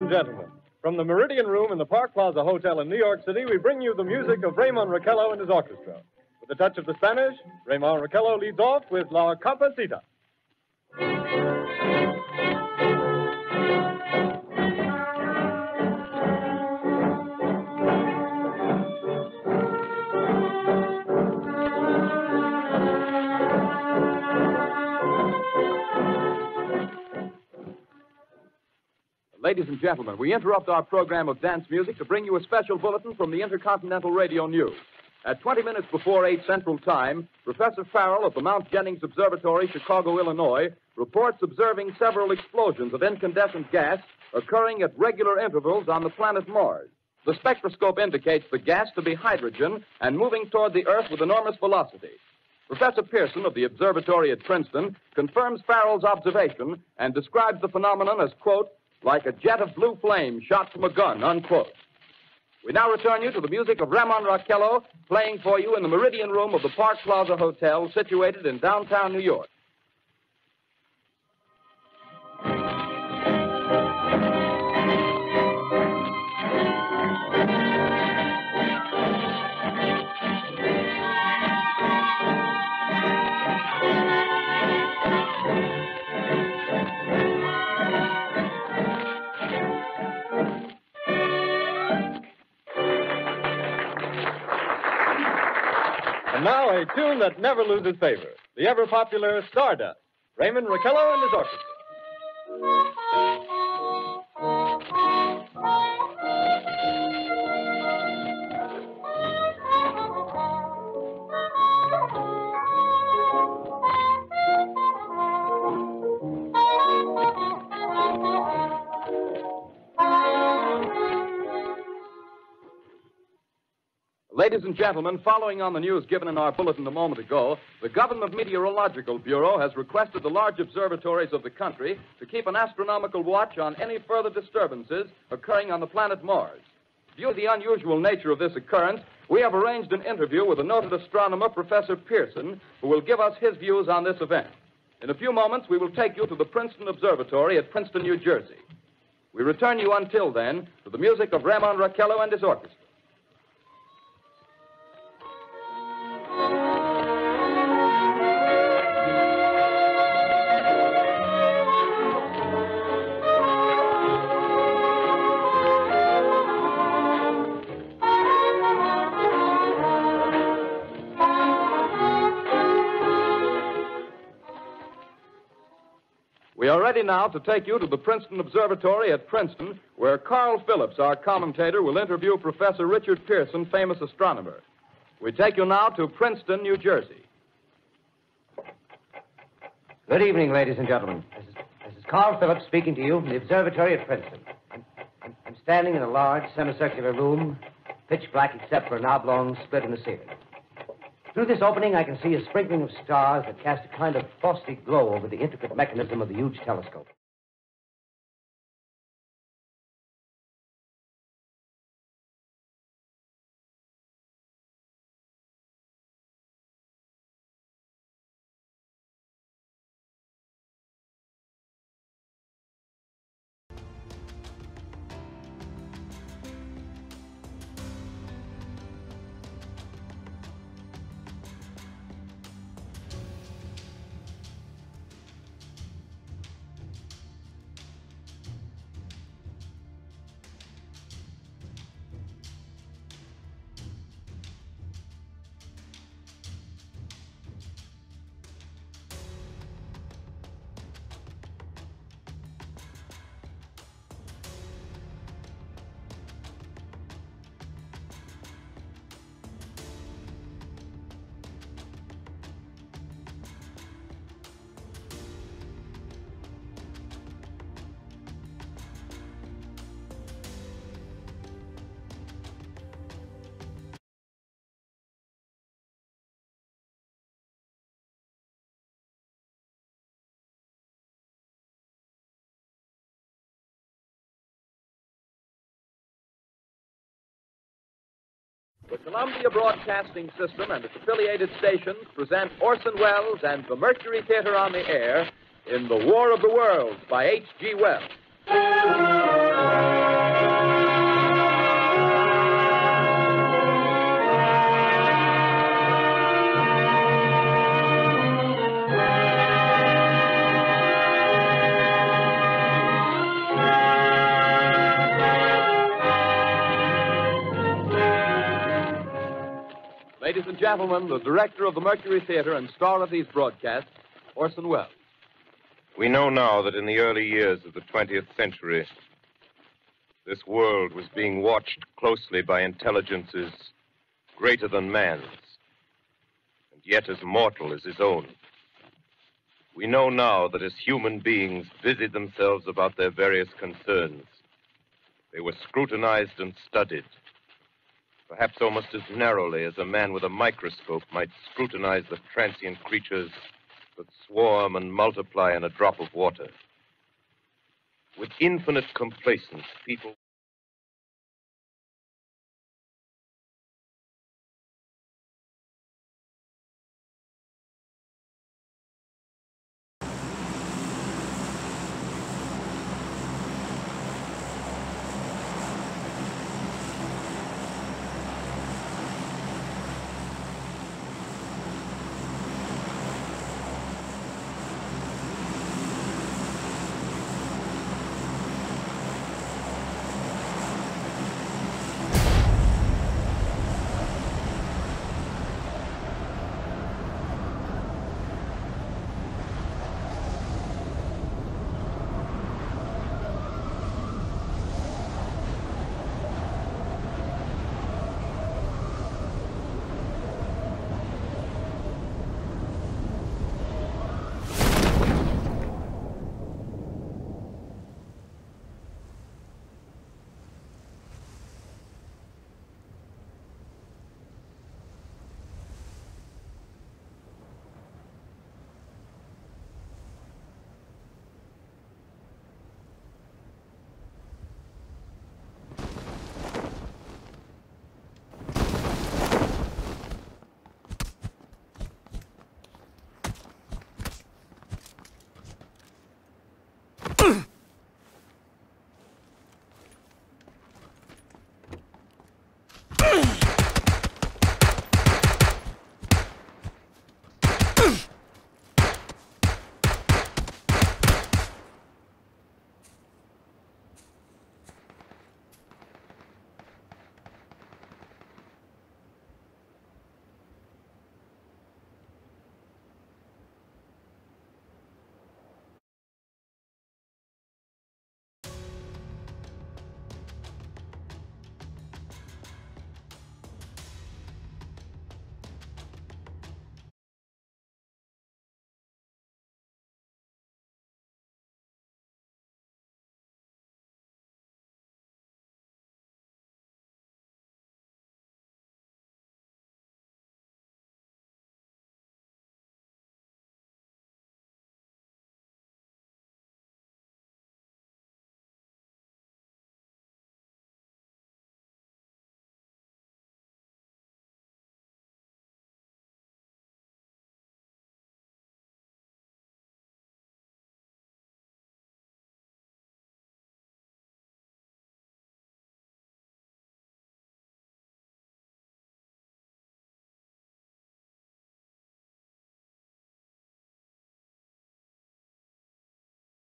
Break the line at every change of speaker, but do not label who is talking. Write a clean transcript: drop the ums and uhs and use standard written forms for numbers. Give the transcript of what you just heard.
Gentlemen, from the Meridian Room in the Park Plaza Hotel in New York City, we bring you the music of Raymond Raquello and his orchestra. With a touch of the Spanish, Raymond Raquello leads off with La Campesita.
Ladies and gentlemen, we interrupt our program of dance music to bring you a special bulletin from the Intercontinental Radio News. At 20 minutes before 8 Central Time, Professor Farrell of the Mount Jennings Observatory, Chicago, Illinois, reports observing several explosions of incandescent gas occurring at regular intervals on the planet Mars. The spectroscope indicates the gas to be hydrogen and moving toward the Earth with enormous velocity. Professor Pearson of the observatory at Princeton confirms Farrell's observation and describes the phenomenon as, quote, like a jet of blue flame shot from a gun, unquote. We now return you to the music of Raymond Raquello, playing for you in the Meridian Room of the Park Plaza Hotel, situated in downtown New York.
And now a tune that never loses favor, the ever-popular Stardust, Raymond Raquello and his orchestra.
Ladies and gentlemen, following on the news given in our bulletin a moment ago, the Government Meteorological Bureau has requested the large observatories of the country to keep an astronomical watch on any further disturbances occurring on the planet Mars. Due to the unusual nature of this occurrence, we have arranged an interview with the noted astronomer, Professor Pearson, who will give us his views on this event. In a few moments, we will take you to the Princeton Observatory at Princeton, New Jersey. We return you until then to the music of Raymond Raquello and his orchestra. We are ready now to take you to the Princeton Observatory at Princeton, where Carl Phillips, our commentator, will interview Professor Richard Pearson, famous astronomer. We take you now to Princeton, New Jersey.
Good evening, ladies and gentlemen. This is Carl Phillips speaking to you from the observatory at Princeton. I'm standing in a large semicircular room, pitch black except for an oblong split in the ceiling. Through this opening, I can see a sprinkling of stars that cast a kind of frosty glow over the intricate mechanism of the huge telescope.
The Columbia Broadcasting System and its affiliated stations present Orson Welles and the Mercury Theater on the Air in The War of the Worlds by H.G. Wells. ladies and gentlemen, the director of the Mercury Theater and star of these broadcasts, Orson Welles.
We know now that in the early years of the 20th century, this world was being watched closely by intelligences greater than man's, and yet as mortal as his own. We know now that as human beings busied themselves about their various concerns, they were scrutinized and studied, perhaps almost as narrowly as a man with a microscope might scrutinize the transient creatures that swarm and multiply in a drop of water. With infinite complacence, people